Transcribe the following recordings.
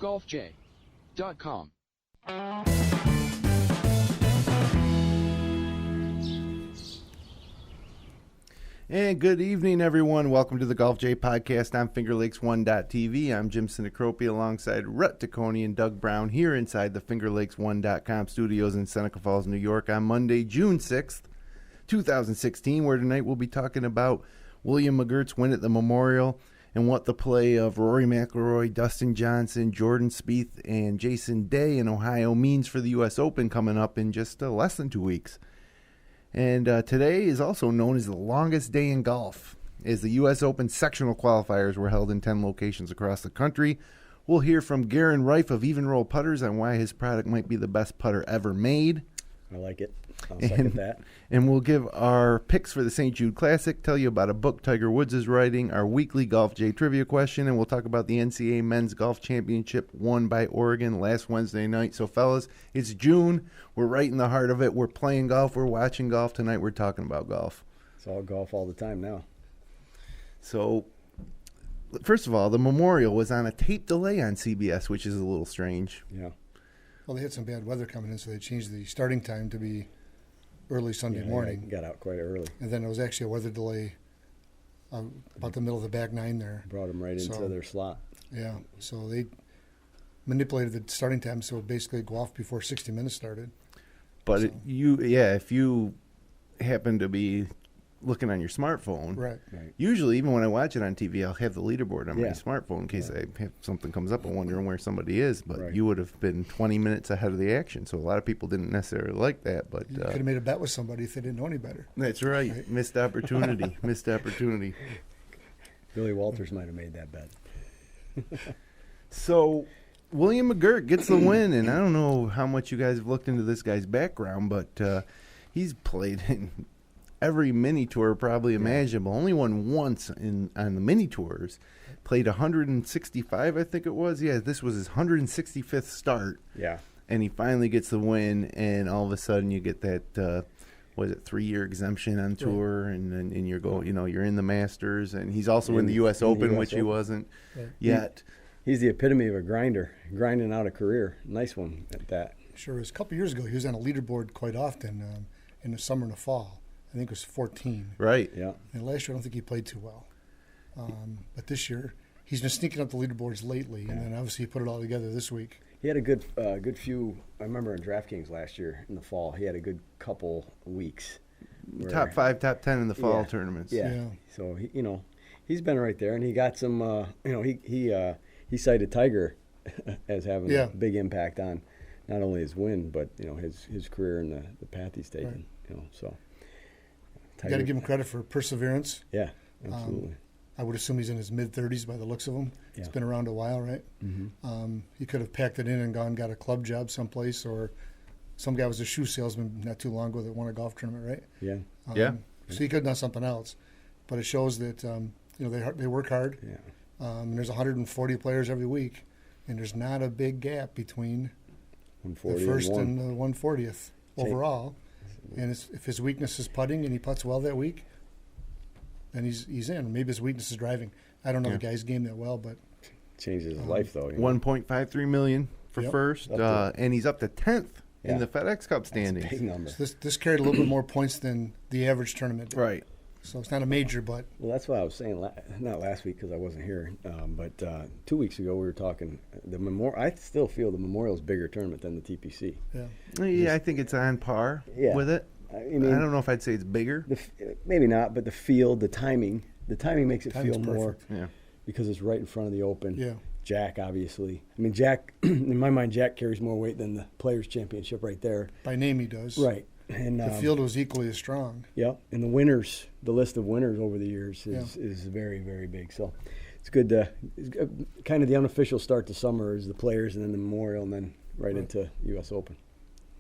golfj.com. And good evening, everyone. Welcome to the Golf J podcast on FingerLakes1.tv. I'm Jim Sinacropi alongside Rhett Taconi and Doug Brown here inside the FingerLakes1.com studios in Seneca Falls, New York on Monday, June 6th, 2016, where tonight we'll be talking about William McGirt's win at the Memorial and what the play of Rory McIlroy, Dustin Johnson, Jordan Spieth, and Jason Day in Ohio means for the U.S. Open coming up in just less than 2 weeks. And today is also known as the longest day in golf, as the U.S. Open sectional qualifiers were held in 10 locations across the country. We'll hear from Guerin Rife of Evnroll Putters on why his product might be the best putter ever made. I like it. I'll second that. And we'll give our picks for the St. Jude Classic, tell you about a book Tiger Woods is writing, our weekly Golf J trivia question, and we'll talk about the NCAA Men's Golf Championship won by Oregon last Wednesday night. So, fellas, it's June. We're right in the heart of it. We're playing golf. We're watching golf. Tonight we're talking about golf. It's all golf all the time now. So, first of all, the Memorial was on a tape delay on CBS, which is a little strange. Yeah. Well, they had some bad weather coming in, so they changed the starting time to be early Sunday morning. Got out quite early. And then it was actually a weather delay about the middle of the back nine there. Brought them right into their slot. Yeah, so they manipulated the starting time, so basically go off before 60 minutes started. But if you happen to be looking on your smartphone, right. Usually, even when I watch it on TV, I'll have the leaderboard on my smartphone in case something comes up and wondering where somebody is. But you would have been 20 minutes ahead of the action, so a lot of people didn't necessarily like that. But you could have made a bet with somebody if they didn't know any better. That's right. Missed opportunity. Missed opportunity. Billy Walters might have made that bet. So William McGirt gets the win, and I don't know how much you guys have looked into this guy's background, but he's played in every mini tour probably imaginable. Only won once on the mini tours. Played 165, I think it was. Yeah, this was his 165th start. Yeah. And he finally gets the win, and all of a sudden you get that 3-year exemption on tour, and you're in the Masters, and he's also in the U.S. Open, which he wasn't yet. He's the epitome of a grinder, grinding out a career. Nice one at that. Sure. It was a couple years ago. He was on a leaderboard quite often in the summer and the fall. I think it was 14. Right. Yeah. And last year I don't think he played too well. But this year he's been sneaking up the leaderboards lately, and then obviously he put it all together this week. He had a good few. I remember in DraftKings last year in the fall, he had a good couple weeks. Top 5, top 10 in the fall tournaments. Yeah. So he's been right there, and he got some. He cited Tiger as having a big impact on not only his win, but his career and the path he's taken. Right. So. You got to give him credit for perseverance. Yeah, absolutely. I would assume he's in his mid-30s by the looks of him. Yeah. He's been around a while, right? Mm-hmm. He could have packed it in and got a club job someplace, or some guy was a shoe salesman not too long ago that won a golf tournament, right? Yeah. So he could have done something else. But it shows that they work hard. Yeah. There's 140 players every week, and there's not a big gap between the first and the 140th overall. And if his weakness is putting and he putts well that week, then he's in. Maybe his weakness is driving. I don't know the guy's game that well, but changes his life though. $1.53 million for first, and he's up to 10th in the FedEx Cup standings. That's a big number. So this carried a little bit more points than the average tournament did. Right. So it's not a major, but well, that's what I was saying. Not last week because I wasn't here, but 2 weeks ago we were talking. I still feel the Memorial's bigger tournament than the TPC. Yeah, I think it's on par with it. I don't know if I'd say it's bigger. Maybe not, but the field, the timing makes it feel more. Yeah. Because it's right in front of the Open. Yeah. Jack, obviously. I mean, Jack. In my mind, Jack carries more weight than the Players Championship right there. By name, he does. Right. And the field was equally as strong. Yep. And the list of winners over the years is very, very big. So it's good to kind of the unofficial start to summer is the Players and then the Memorial and then right into U.S. Open.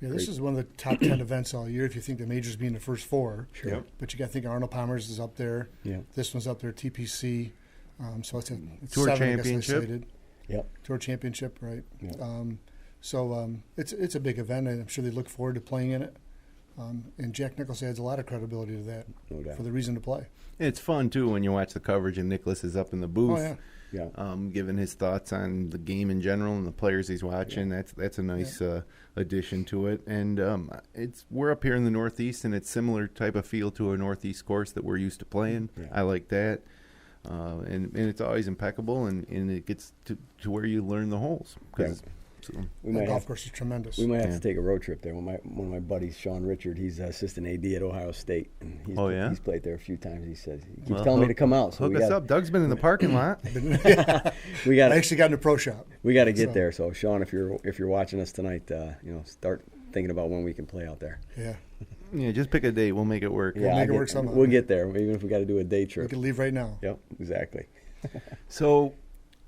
Yeah, this is one of the top 10 events all year if you think the majors being the first four. Sure. Yep. But you got to think Arnold Palmer's is up there. Yeah. This one's up there, TPC. So it's Tour 7, Championship. Yep. Tour Championship, right? Yep. So it's a big event, and I'm sure they look forward to playing in it. And Jack Nicklaus adds a lot of credibility to that No doubt. for the reason to play. It's fun, too, when you watch the coverage and Nicklaus is up in the booth. Oh, yeah. Giving his thoughts on the game in general and the players he's watching. That's a nice addition to it. And we're up here in the Northeast, and it's similar type of feel to a Northeast course that we're used to playing. Yeah. I like that. And it's always impeccable, and it gets to where you learn the holes. So The golf course is tremendous. We might have to take a road trip there. One of my buddies, Sean Richard, he's assistant AD at Ohio State, and he's played there a few times. He says he keeps telling me to come out. So hook us up. Doug's been in the parking lot. I actually got in a pro shop. We got to get there. So Sean, if you're watching us tonight, start thinking about when we can play out there. Yeah. Yeah, just pick a date. We'll make it work. We'll make it work somehow. We'll get there, even if we got to do a day trip. We can leave right now. Yep, exactly. So,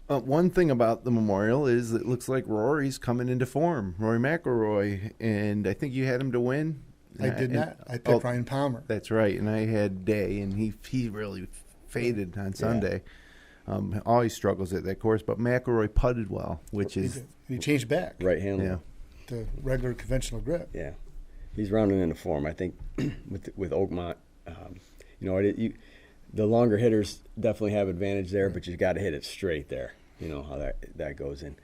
one thing about the Memorial is it looks like Rory's coming into form. Rory McIlroy, and I think you had him to win. I did not. I picked Ryan Palmer. That's right, and I had Day, and he really faded on Sunday. Always struggles at that course, but McIlroy putted well, which is he changed back right handle. Yeah. The regular conventional grip. Yeah, he's rounding into form. I think with Oakmont, the longer hitters definitely have advantage there, but you got to hit it straight there. You know how that goes in.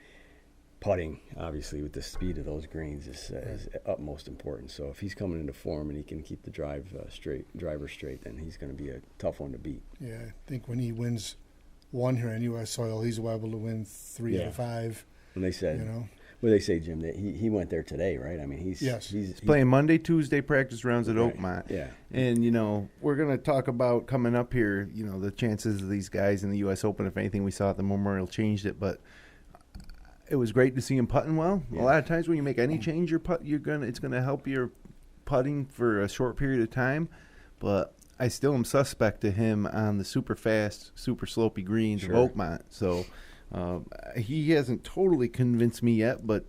Putting, obviously, with the speed of those greens is utmost important. So if he's coming into form and he can keep the driver straight, then he's going to be a tough one to beat. Yeah, I think when he wins one here on U.S. soil, he's liable to win 3 out of 5. And they said, what they say, Jim, that he went there today, right? I mean, he's playing Monday, Tuesday practice rounds at Oakmont. Yeah. And, we're going to talk about coming up here, the chances of these guys in the U.S. Open. If anything, we saw at the Memorial changed it, but it was great to see him putting well. Yeah. A lot of times when you make any change, it's gonna help your putting for a short period of time. But I still am suspect to him on the super fast, super slopey greens of Oakmont. So he hasn't totally convinced me yet, but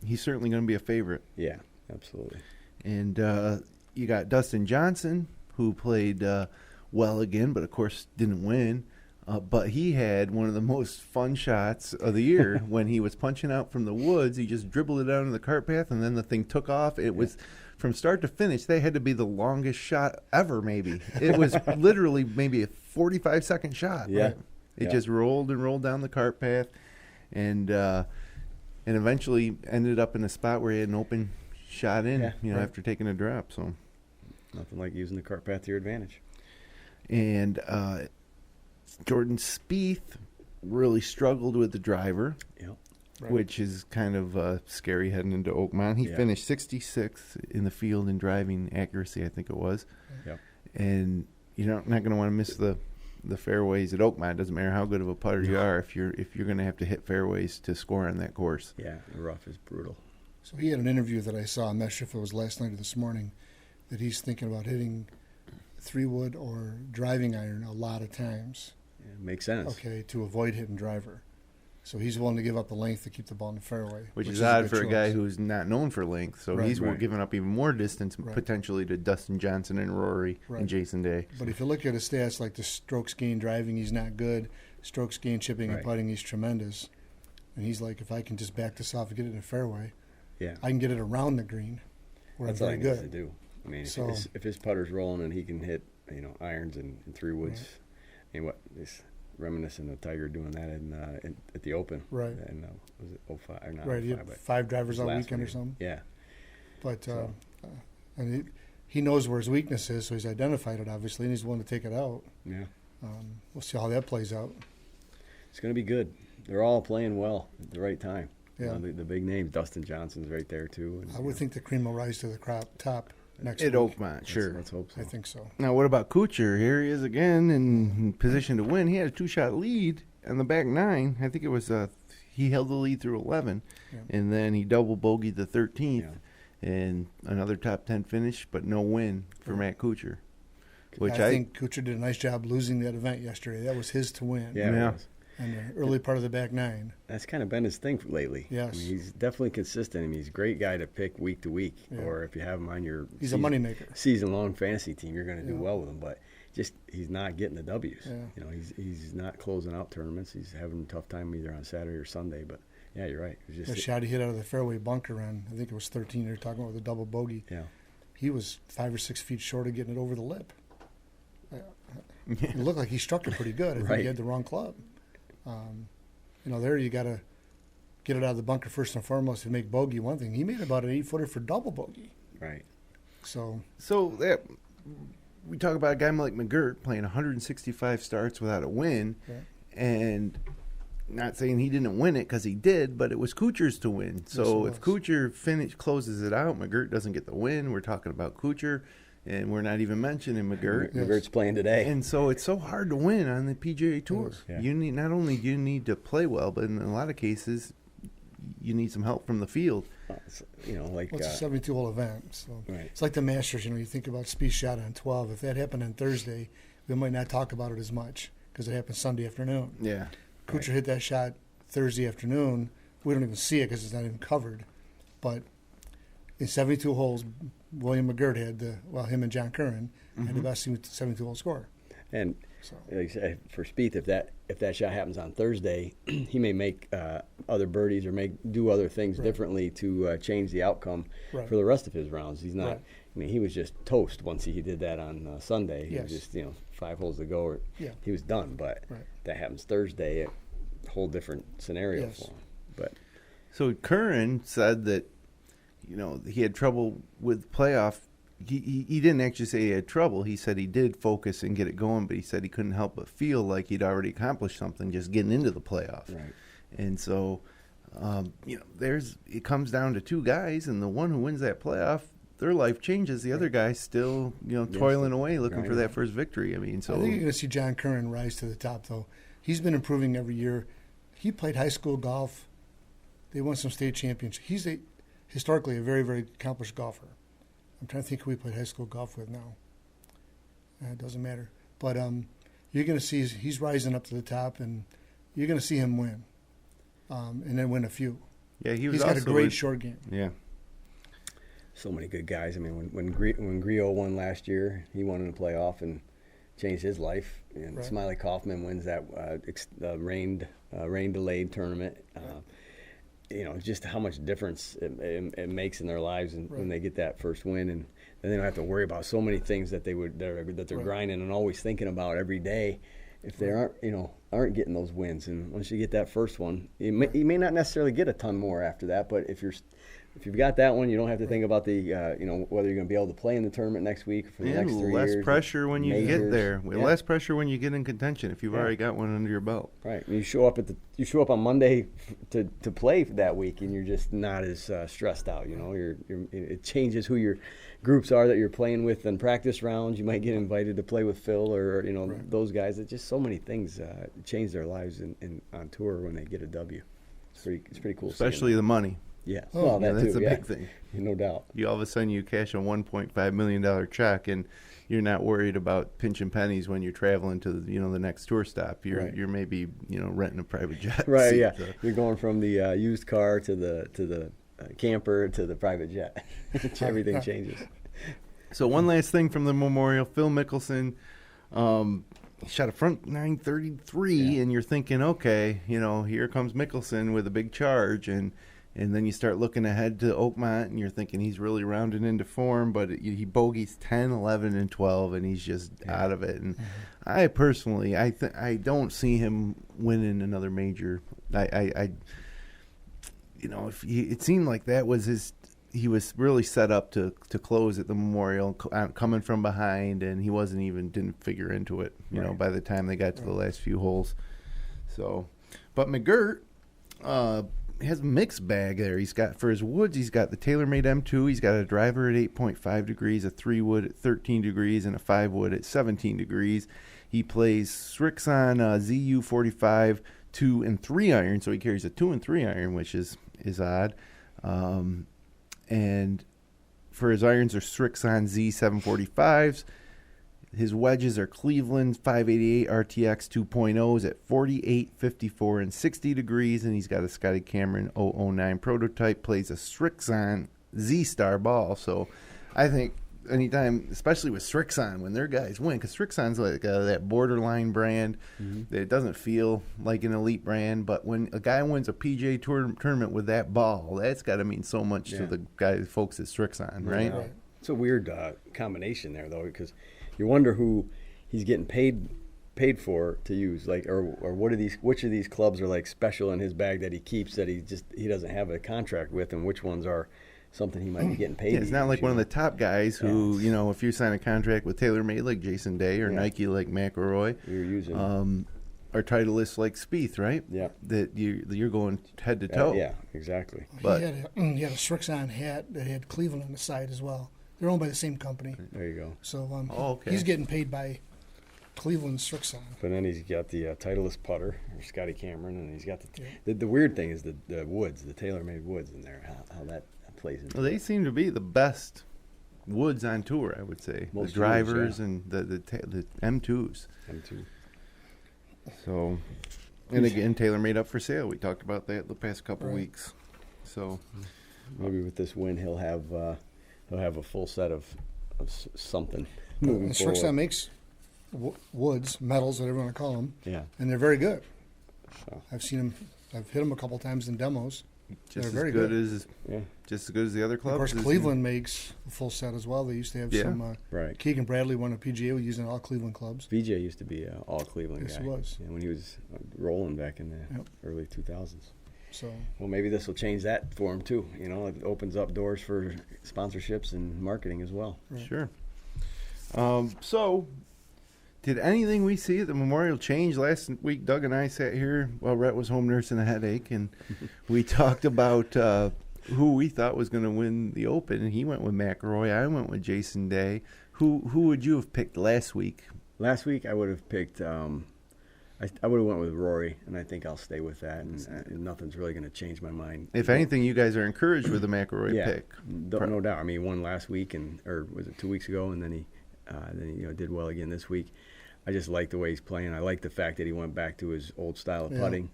he's certainly going to be a favorite. Yeah, absolutely. And you got Dustin Johnson, who played well again, but of course didn't win. But he had one of the most fun shots of the year when he was punching out from the woods. He just dribbled it out in the cart path, and then the thing took off. It was, from start to finish, they had to be the longest shot ever, maybe. It was literally maybe a 45-second shot. Yeah. Right? It just rolled and rolled down the cart path, and eventually ended up in a spot where he had an open shot in, after taking a drop. So nothing like using the cart path to your advantage. And Jordan Spieth really struggled with the driver, which is kind of scary heading into Oakmont. He finished 66th in the field in driving accuracy, I think it was. Yep. And you're not going to want to miss the fairways at Oakmont. It doesn't matter how good of a putter you are if you're going to have to hit fairways to score on that course. Yeah, the rough is brutal. So he had an interview that I saw. I'm not sure if it was last night or this morning, that he's thinking about hitting 3-wood or driving iron a lot of times. Yeah, makes sense. Okay, to avoid hitting driver. So he's willing to give up the length to keep the ball in the fairway. Which is odd for a guy who's not known for length. So he's giving up even more distance potentially to Dustin Johnson and Rory and Jason Day. But if you look at his stats, like the strokes gained driving, he's not good. Strokes gained chipping and putting, he's tremendous. And he's like, if I can just back this off and get it in the fairway, I can get it around the green where that's I'm very good. That's all he needs to do. I mean, if his putter's rolling and he can hit, irons and 3-woods, this reminiscent of Tiger doing that at the Open. Right. And was it 05 or not? Right. 05, he had 5 drivers on weekend or something. Yeah. But and he knows where his weakness is, so he's identified it obviously, and he's willing to take it out. Yeah. We'll see how that plays out. It's going to be good. They're all playing well at the right time. Yeah. The big names, Dustin Johnson's right there too. And, I would think the cream will rise to the top next at week. Oakmont, sure. Let's hope so. I think so. Now, what about Kuchar? Here he is again in position to win. He had a 2-shot lead on the back 9. I think it was he held the lead through 11, and then he double bogeyed the 13th, and another top 10 finish, but no win for Matt Kuchar. Which I think Kuchar did a nice job losing that event yesterday. That was his to win. Yeah. And the early part of the back 9. That's kind of been his thing lately. Yes. I mean, he's definitely consistent. I mean, he's a great guy to pick week to week, or if you have him on your he's a moneymaker. Season-long fantasy team, you're going to do well with him. But just he's not getting the W's. Yeah. He's not closing out tournaments. He's having a tough time either on Saturday or Sunday. But you're right. The shot he hit out of the fairway bunker on, I think it was 13. They're talking about the double bogey. Yeah. he was 5 or 6 feet short of getting it over the lip. It looked like he struck it pretty good. I think he had the wrong club. There you got to get it out of the bunker first and foremost to make bogey one thing. He made about an 8-footer for double bogey. Right. So that, we talk about a guy like McGirt playing 165 starts without a win, and not saying he didn't win it because he did, but it was Kuchar's to win. So if Kuchar closes it out, McGirt doesn't get the win. We're talking about Kuchar, and we're not even mentioning McGirt. McGirt's playing today, and so it's so hard to win on the PGA Tour. Yeah. You need, not only do you need to play well, but in a lot of cases, you need some help from the field. It's a 72-hole event, so it's like the Masters. You think about Spieth shot on 12. If that happened on Thursday, we might not talk about it as much because it happened Sunday afternoon. Yeah. Kuchar hit that shot Thursday afternoon. We don't even see it because it's not even covered. But in 72 holes, William McGirt had him and John Curran had the best 72-hole score. And like I say, for Spieth, if that shot happens on Thursday, he may make other birdies or do other things differently to change the outcome for the rest of his rounds. He's not. I mean, he was just toast once he did that on Sunday. He was just 5 holes to go, he was done. But that happens Thursday, a whole different scenario for him. But so Curran said that he had trouble with playoff. He didn't actually say he had trouble. He said he did focus and get it going, but he said he couldn't help but feel like he'd already accomplished something just getting into the playoff. Right. And so, it comes down to two guys, and the one who wins that playoff, their life changes. The other guy's still, toiling away looking for that first victory. I mean, so I think you're going to see John Curran rise to the top, though. He's been improving every year. He played high school golf. They won some state championships. He's historically a very, very accomplished golfer. I'm trying to think who we played high school golf with now. It doesn't matter. But you're going to see he's rising up to the top, and you're going to see him win, and then win a few. Yeah, he's got a great short game. Yeah. So many good guys. I mean, when Griot won last year, he won in a playoff and changed his life. And Smiley Kaufman wins that rain delayed tournament. Just how much difference it makes in their lives when they get that first win, and then they don't have to worry about so many things that they're grinding and always thinking about every day. If they aren't getting those wins, and once you get that first one, you may not necessarily get a ton more after that. But if you've got that one, you don't have to think about the whether you're going to be able to play in the tournament next week for the next 3 years. Less pressure when you get there. Less pressure when you get in contention if you've already got one under your belt. Right. And you show up on Monday to play that week, and you're just not as stressed out. It changes who your groups are that you're playing with in practice rounds. You might get invited to play with Phil or those guys. It's just so many things change their lives on tour when they get a W. It's pretty cool. Especially the money. Yeah, that's a big thing. No doubt. All of a sudden you cash a $1.5 million check, and you're not worried about pinching pennies when you're traveling to the next tour stop. You're maybe renting a private jet. Right. Yeah. So. You're going from the used car to the camper to the private jet. Everything changes. So one last thing from the Memorial, Phil Mickelson. Shot a front 933, and you're thinking, okay, here comes Mickelson with a big charge, and then you start looking ahead to Oakmont, and you're thinking he's really rounding into form, but he bogeys 10, 11, and 12, and he's just out of it. And I personally, I don't see him winning another major. It seemed like that was he was really set up to close at the Memorial, coming from behind, and he didn't figure into it, by the time they got to the last few holes. So, but McGirt has a mixed bag there. He's got, for his woods, he's got the TaylorMade M2. He's got a driver at 8.5 degrees, a 3-wood at 13 degrees, and a 5-wood at 17 degrees. He plays Srixon ZU 45 2 and 3 iron, so he carries a 2 and 3 iron, which is odd. And for his irons are Srixon Z745s. His wedges are Cleveland 588 RTX 2.0s at 48, 54, and 60 degrees. And he's got a Scotty Cameron 009 prototype, plays a Srixon Z-Star ball. So I think anytime, especially with Srixon, when their guys win, because Srixon's like that borderline brand that it doesn't feel like an elite brand, but when a guy wins a PGA Tour tournament with that ball, that's got to mean so much to the folks at Srixon, right? It's a weird combination there, though, because you wonder who he's getting paid for to use, like, or which of these clubs are like special in his bag that he keeps that he doesn't have a contract with, and which ones are something he might be getting paid. Yeah, it's not like one of the top guys who, if you sign a contract with TaylorMade like Jason Day or Nike like McElroy, you're using or Titleist like Spieth, right? Yeah, that you're going head to toe. Yeah, exactly. But he had a Strixon hat that had Cleveland on the side as well. They're owned by the same company. There you go. So he's getting paid by Cleveland Strixon. But then he's got the Titleist putter, or Scotty Cameron, and he's got the weird thing is the woods, the TaylorMade woods in there, how that plays into they seem to be the best woods on tour, I would say. Most the drivers and the M2s. M2. So, and again, TaylorMade up for sale. We talked about that the past couple weeks. So maybe with this win, he'll have a full set of something moving forward. Strixon makes woods, metals, whatever you want to call them. Yeah, and they're very good. So. I've seen them. I've hit them a couple times in demos. Just as good as the other clubs. Of course, Cleveland makes a full set as well. They used to have some. Keegan Bradley won a PGA using all Cleveland clubs. VJ used to be an all Cleveland guy. Yes, he was. Yeah, when he was rolling back in the early 2000s. So. Well, maybe this will change that for him too. It opens up doors for sponsorships and marketing as well. Right. Sure. So. Did anything we see at the Memorial change? Last week, Doug and I sat here while Rhett was home nursing a headache, and we talked about who we thought was going to win the Open, and he went with McElroy. I went with Jason Day. Who would you have picked last week? Last week, I would have picked I would have went with Rory, and I think I'll stay with that, and nothing's really going to change my mind. If anything, you guys are encouraged with the McElroy pick. No doubt. I mean, he won last week, or was it 2 weeks ago, and then he did well again this week. I just like the way he's playing. I like the fact that he went back to his old style of putting,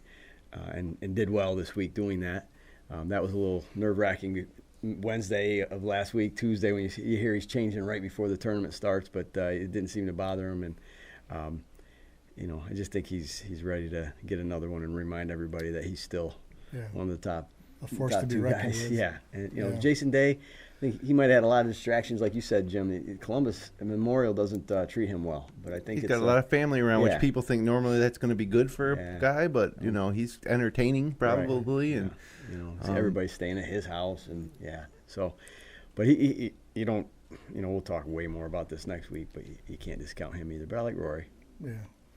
and did well this week doing that. That was a little nerve-wracking Wednesday of last week, Tuesday, when you hear he's changing right before the tournament starts, but it didn't seem to bother him. And I just think he's ready to get another one and remind everybody that he's still one of the top. A force to be reckoned with. Yeah, and Jason Day, I think he might have had a lot of distractions, like you said, Jim. Columbus Memorial doesn't treat him well, but I think he's got a lot of family around, which people think normally that's going to be good for a guy, but he's entertaining probably, and everybody's staying at his house, and so, but he you don't, we'll talk way more about this next week, but you can't discount him either. But I like Rory. Yeah.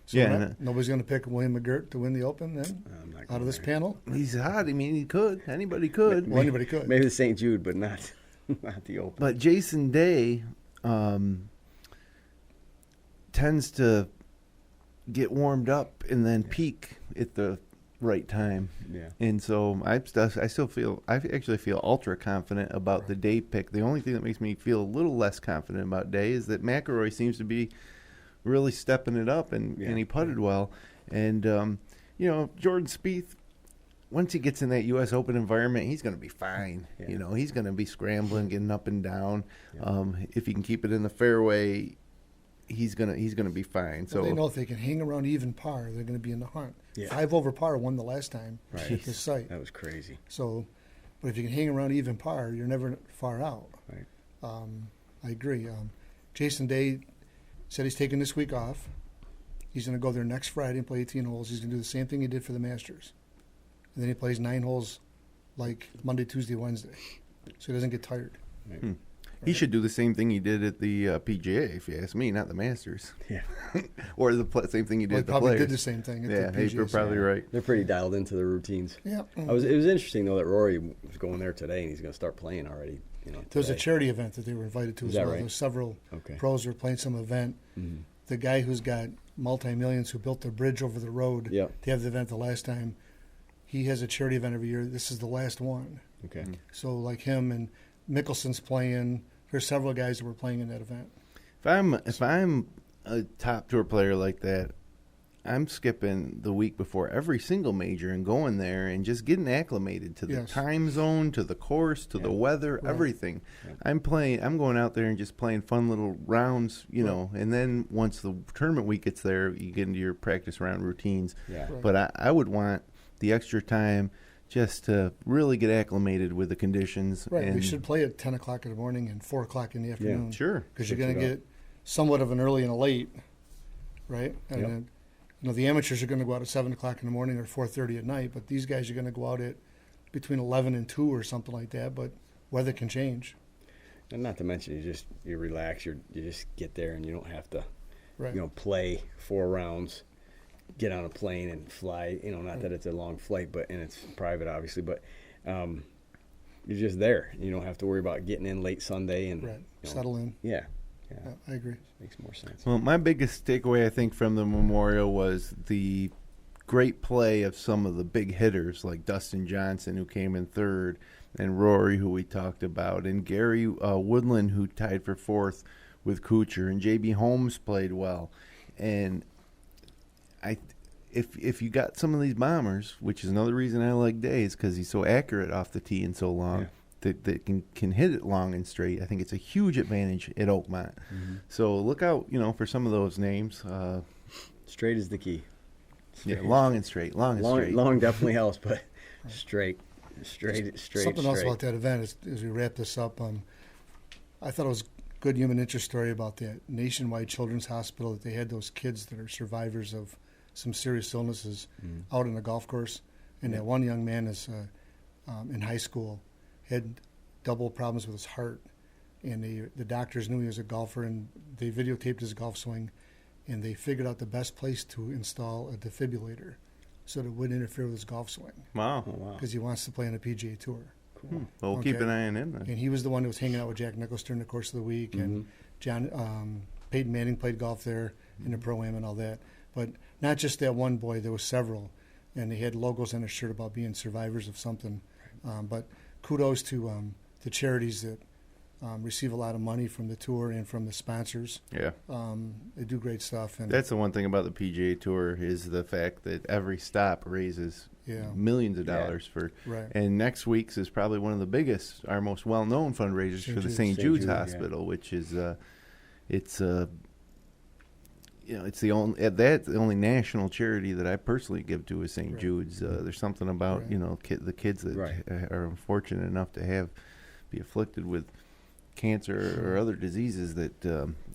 So nobody's going to pick William McGirt to win the Open then? Out of this panel? He's hot. I mean, he could. Anybody could. Anybody could. Maybe the St. Jude, but not the Open. But Jason Day tends to get warmed up and then peak at the right time. Yeah. And so I actually feel ultra confident about the Day pick. The only thing that makes me feel a little less confident about Day is that McElroy seems to be really stepping it up, and he putted well. And, Jordan Spieth, once he gets in that U.S. Open environment, he's going to be fine. Yeah. He's going to be scrambling, getting up and down. Yeah. If he can keep it in the fairway, he's gonna be fine. So they know if they can hang around even par, they're going to be in the hunt. Yeah. 5 over par won the last time at this site. That was crazy. So, but if you can hang around even par, you're never far out. Right. I agree. Jason Day said he's taking this week off. He's going to go there next Friday and play 18 holes. He's going to do the same thing he did for the Masters. And then he plays 9 holes like Monday, Tuesday, Wednesday. So he doesn't get tired. Right. Right. He should do the same thing he did at the PGA, if you ask me, not the Masters. Yeah. Or the same thing he did at the probably Players. Did the same thing at the PGA. You're probably right. They're pretty dialed into their routines. Yeah. It was interesting, though, that Rory was going there today, and he's going to start playing already. There was a charity event that they were invited to as well. Right? There were several pros who were playing some event. Mm-hmm. The guy who's got multi-millions who built the bridge over the road to have the event the last time, he has a charity event every year. This is the last one. Okay. So like him and Mickelson's playing. There's several guys that were playing in that event. If I'm a top tour player like that, I'm skipping the week before every single major and going there and just getting acclimated to the time zone, to the course, to the weather, everything. Yeah. I'm going out there and just playing fun little rounds, and then once the tournament week gets there, you get into your practice round routines. Yeah. Right. But I would want the extra time just to really get acclimated with the conditions. Right. And we should play at 10 o'clock in the morning and 4 o'clock in the afternoon. Yeah, sure. Because you're going to get somewhat of an early and a late, right? And then, the amateurs are going to go out at 7 o'clock in the morning or 4:30 at night, but these guys are going to go out at between 11 and 2 or something like that, but weather can change. And not to mention, you relax, you just get there and you don't have to, play 4 rounds, get on a plane and fly. Not that it's a long flight, and it's private, obviously, but you're just there. You don't have to worry about getting in late Sunday and settle in. Yeah, I agree. Makes more sense. Well, my biggest takeaway, I think, from the Memorial was the great play of some of the big hitters like Dustin Johnson, who came in third, and Rory, who we talked about, and Gary Woodland, who tied for fourth with Kuchar, and J.B. Holmes played well. And if you got some of these bombers, which is another reason I like Day, is because he's so accurate off the tee and so long, that can hit it long and straight. I think it's a huge advantage at Oakmont. Mm-hmm. So look out, for some of those names. Straight is the key. Yeah, long and straight. Long definitely helps, but straight. Something else about that event is, as we wrap this up, I thought it was a good human interest story about that Nationwide Children's Hospital, that they had those kids that are survivors of some serious illnesses out on the golf course. And that one young man is in high school, had double problems with his heart. And the doctors knew he was a golfer, and they videotaped his golf swing. And they figured out the best place to install a defibrillator so that it wouldn't interfere with his golf swing. Wow. Because he wants to play on a PGA Tour. Cool. Well, we'll keep an eye on him then. And he was the one who was hanging out with Jack Nicklaus during the course of the week. And Peyton Manning played golf there in the Pro-Am and all that. But not just that one boy, there was several. And they had logos on their shirt about being survivors of something. But kudos to the charities that receive a lot of money from the tour and from the sponsors. Yeah. They do great stuff. And that's the one thing about the PGA Tour is the fact that every stop raises millions of dollars for. Right. And next week's is probably one of the biggest, our most well-known fundraisers for the St. Jude's Hospital, which is it's the only national charity that I personally give to is St. Jude's. There's something about the kids that are unfortunate enough to be afflicted with cancer or other diseases that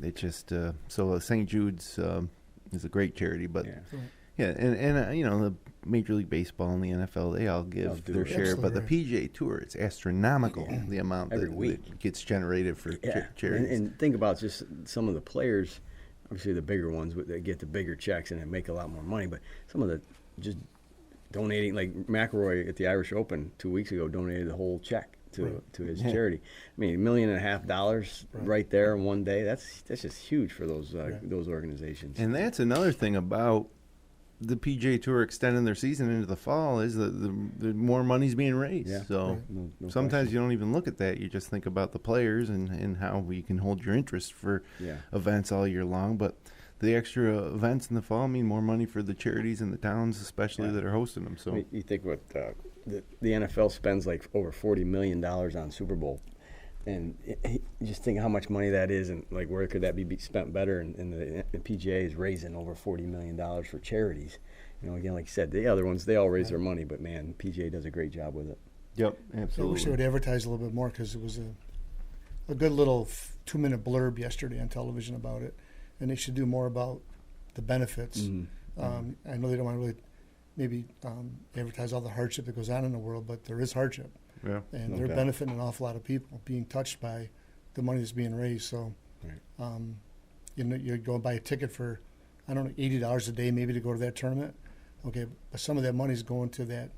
it just so St. Jude's is a great charity, but the Major League Baseball and the NFL, they all give their share, but the PGA Tour, it's astronomical the amount that gets generated for charities. And think about just some of the players, obviously the bigger ones that get the bigger checks and make a lot more money, but some of the just donating, like McElroy at the Irish Open 2 weeks ago donated the whole check to his charity. I mean, $1.5 million right there in one day. That's just huge for those organizations. And that's another thing about the PGA Tour extending their season into the fall is that the more money's being raised. Yeah. So sometimes you don't even look at that. You just think about the players and how you can hold your interest for events all year long. But the extra events in the fall mean more money for the charities and the towns, especially that are hosting them. So you think what the NFL spends like over $40 million on Super Bowl, and you just think how much money that is, and like where could that be spent better? And the PGA is raising over $40 million for charities. Again, like you said, the other ones, they all raise their money, but man, PGA does a great job with it. Yep, absolutely. I wish they would advertise a little bit more, because it was a good little 2-minute blurb yesterday on television about it, and they should do more about the benefits. I know they don't want to really maybe advertise all the hardship that goes on in the world, but there is hardship. Yeah, and they're benefiting an awful lot of people being touched by the money that's being raised. So, you go buy a ticket for, I don't know, $80 a day maybe to go to that tournament. Okay, but some of that money is going to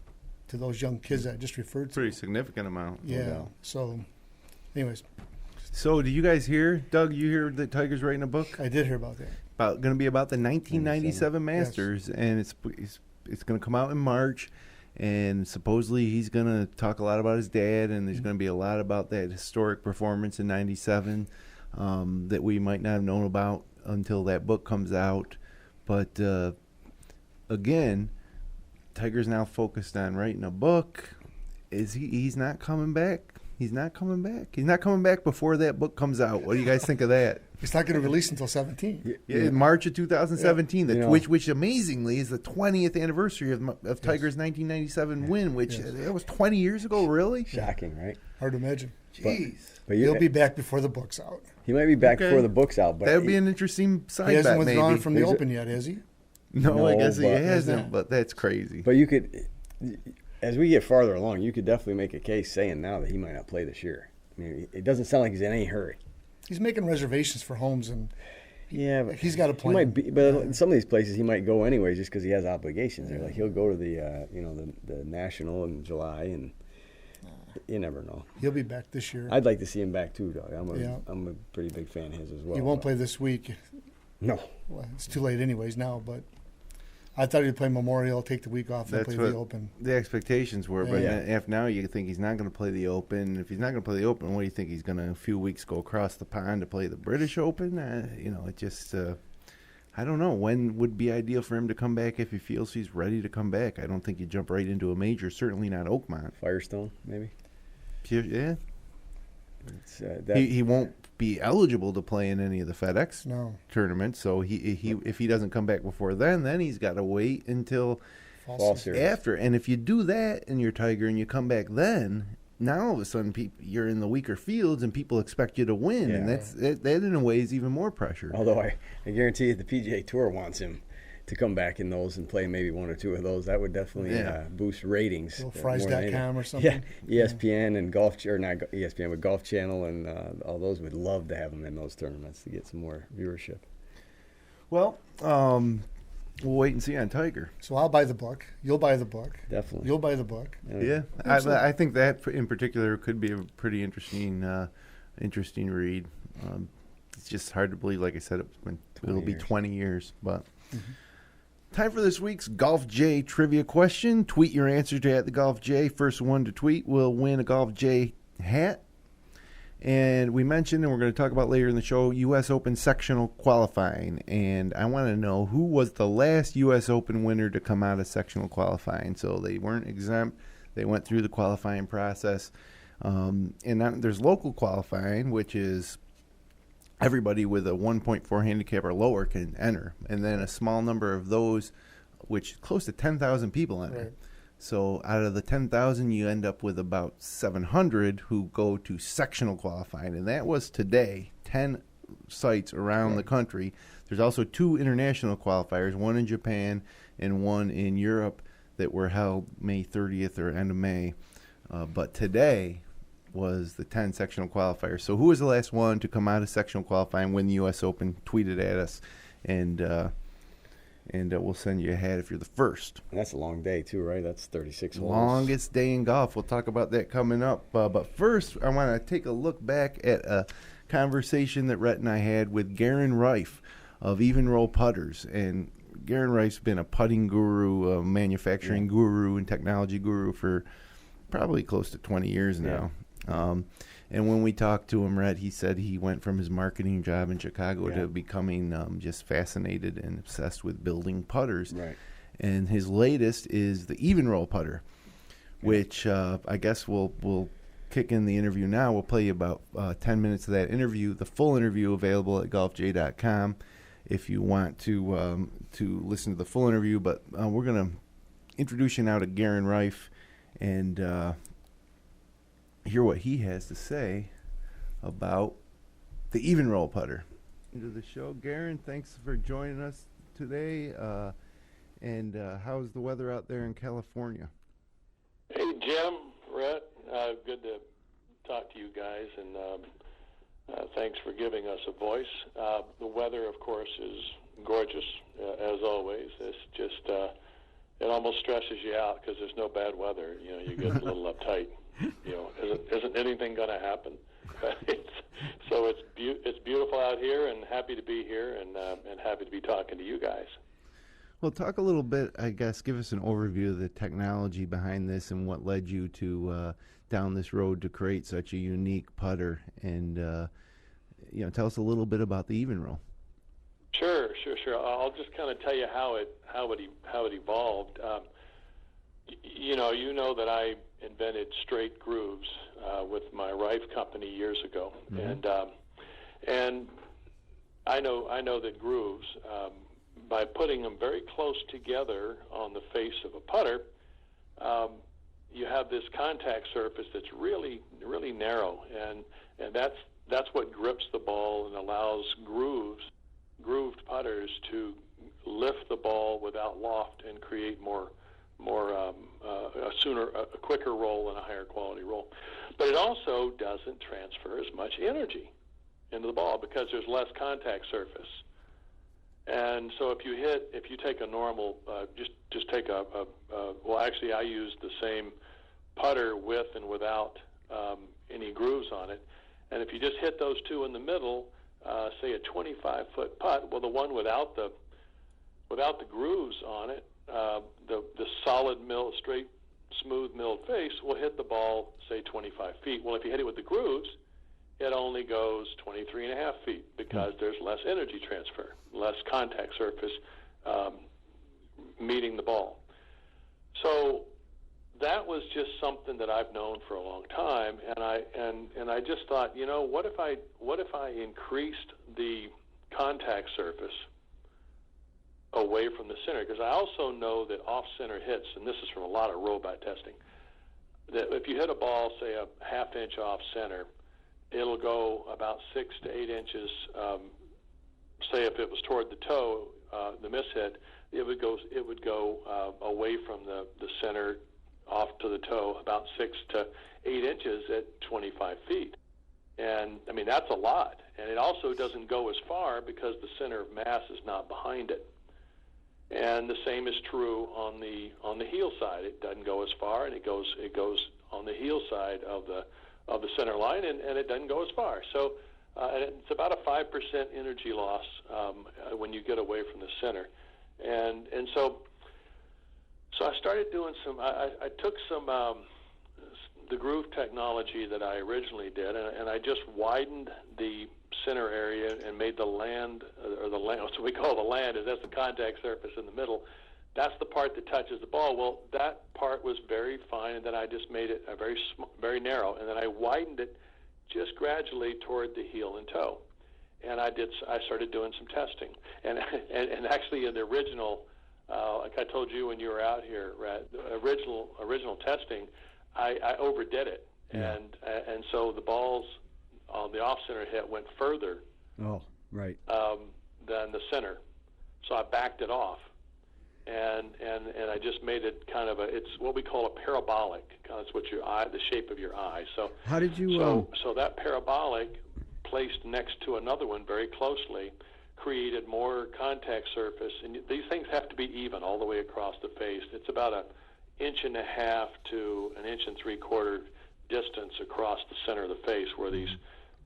those young kids that I just referred to. Pretty significant amount. Yeah. So, anyways. So, did you guys hear, Doug? You hear that Tiger's writing a book? I did hear about that. Going to be about the 1997 Masters, and it's going to come out in March. And supposedly he's going to talk a lot about his dad, and there's going to be a lot about that historic performance in '97 that we might not have known about until that book comes out. But again, Tiger's now focused on writing a book. He's not coming back He's not coming back. He's not coming back before that book comes out. What do you guys think of that? It's not going to release until 17. Yeah, March of 2017, Yeah. which amazingly is the 20th anniversary of Tiger's 1997 win, which that was 20 years ago, really? Shocking, right? Hard to imagine. Jeez. But He'll be back before the book's out. He might be back before the book's out. But that would be an interesting side He hasn't bet, withdrawn maybe. from the Open yet, has he? No, I guess he but- hasn't, but that's crazy. But you could, as we get farther along, you could definitely make a case saying now that he might not play this year. I mean, it doesn't sound like he's in any hurry. He's making reservations for homes, and Yeah, but he's got a he plan. might be, but in some of these places he might go anyways just because he has obligations there. Like he'll go to the the National in July, and you never know. He'll be back this year. I'd like to see him back too, dog. Yeah. I'm a pretty big fan of his as well. He won't play this week. No. Well, it's too late anyways now, but I thought he'd play Memorial, take the week off, and That's play what the Open. the expectations were. But Yeah. if now you think he's not going to play the Open, if he's not going to play the Open, what do you think? He's going to, a few weeks, go across the pond to play the British Open? It just, I don't know. When would be ideal for him to come back if he feels he's ready to come back? I don't think you jump right into a major, certainly not Oakmont. Firestone, maybe. Yeah. It's, He won't be eligible to play in any of the FedEx No. tournaments, so if he doesn't come back before then he's got to wait until Fall series. after. And if you do that and you're Tiger and you come back then, now all of a sudden you're in the weaker fields and people expect you to win, and that in a way is even more pressure. Although I guarantee you the PGA Tour wants him to come back in those and play maybe one or two of those. That would definitely boost ratings. Fries.com or something. Yeah, ESPN and not ESPN, but Golf Channel and all those would love to have him in those tournaments to get some more viewership. Well, we'll wait and see on Tiger. So I'll buy the book. You'll buy the book. Definitely. You'll buy the book. Yeah, I think that in particular could be a pretty interesting read. It's just hard to believe. Like I said, it'll be 20 years, but. Mm-hmm. Time for this week's Golf J trivia question. Tweet your answer to @thegolfj. First one to tweet will win a Golf J hat. And we mentioned, and we're going to talk about later in the show, U.S. Open sectional qualifying. And I want to know who was the last U.S. Open winner to come out of sectional qualifying. So they weren't exempt. They went through the qualifying process. And then there's local qualifying, which is everybody with a 1.4 handicap or lower can enter. And then a small number of those, which close to 10,000 people enter. Right. So out of the 10,000, you end up with about 700 who go to sectional qualifying. And that was today, 10 sites around the country. There's also 2 international qualifiers, one in Japan and one in Europe, that were held May 30th or end of May. But today was the 10 sectional qualifiers. So who was the last one to come out of sectional qualifying, win the U.S. Open? Tweet it at us, and we'll send you a hat if you're the first. And that's a long day too, right? That's 36 holes. Longest day in golf. We'll talk about that coming up. But first, I want to take a look back at a conversation that Rhett and I had with Guerin Rife of Evnroll Putters. And Guerin Rife's been a putting guru, a manufacturing guru, and technology guru for probably close to 20 years now. And when we talked to him, Rhett, he said he went from his marketing job in Chicago to becoming just fascinated and obsessed with building putters. Right. And his latest is the Evnroll putter, which I guess we'll kick in the interview now. We'll play you about 10 minutes of that interview. The full interview available at golfj.com if you want to listen to the full interview. But we're going to introduce you now to Guerin Rife and hear what he has to say about the Evnroll putter. Into the show, Guerin, thanks for joining us today. And how's the weather out there in California? Hey, Jim, Rhett, good to talk to you guys, and thanks for giving us a voice. The weather, of course, is gorgeous, as always. It's just, it almost stresses you out because there's no bad weather. You know, you get a little uptight. You know, isn't anything going to happen? So it's beautiful out here, and happy to be here, and happy to be talking to you guys. Well, talk a little bit, I guess, give us an overview of the technology behind this and what led you to down this road to create such a unique putter, and tell us a little bit about the Evnroll. Sure. I'll just kind of tell you how it evolved. You know that I invented straight grooves with my Rife company years ago, and I know that grooves, by putting them very close together on the face of a putter, you have this contact surface that's really narrow, and that's what grips the ball and allows grooved putters to lift the ball without loft and create a quicker roll and a higher quality roll. But it also doesn't transfer as much energy into the ball because there's less contact surface. And so if you take a normal, just take well, actually I use the same putter with and without any grooves on it. And if you just hit those two in the middle, say a 25-foot putt, well, the one without the grooves on it, the solid straight, smooth milled face will hit the ball, say 25 feet. Well, if you hit it with the grooves, it only goes 23 and a half feet because there's less energy transfer, less contact surface meeting the ball. So that was just something that I've known for a long time, and I just thought, what if I increased the contact surface away from the center? Because I also know that off-center hits, and this is from a lot of robot testing, that if you hit a ball, say a half-inch off-center, it'll go about 6 to 8 inches. Say if it was toward the toe, the miss hit, it would go away from the center off to the toe about 6 to 8 inches at 25 feet. And, I mean, that's a lot. And it also doesn't go as far because the center of mass is not behind it. And the same is true on the heel side. It doesn't go as far, and it goes on the heel side of the center line, and it doesn't go as far. So and it's about a 5% energy loss when you get away from the center. And so I started doing I took some the groove technology that I originally did, and I just widened the center area and made the land, so we call the land, that's the contact surface in the middle. That's the part that touches the ball. Well, that part was very fine, and then I just made it very narrow, and then I widened it just gradually toward the heel and toe. And I started doing some testing, and actually in the original, like I told you when you were out here, the original testing, I overdid it, and so the balls on the off-center hit went further than the center, so I backed it off, and I just made it kind of it's what we call a parabolic. That's what the shape of your eye. So how did you? So that parabolic placed next to another one very closely created more contact surface, and these things have to be even all the way across the face. It's about 1.5 inches to 1 3/4 inches distance across the center of the face where these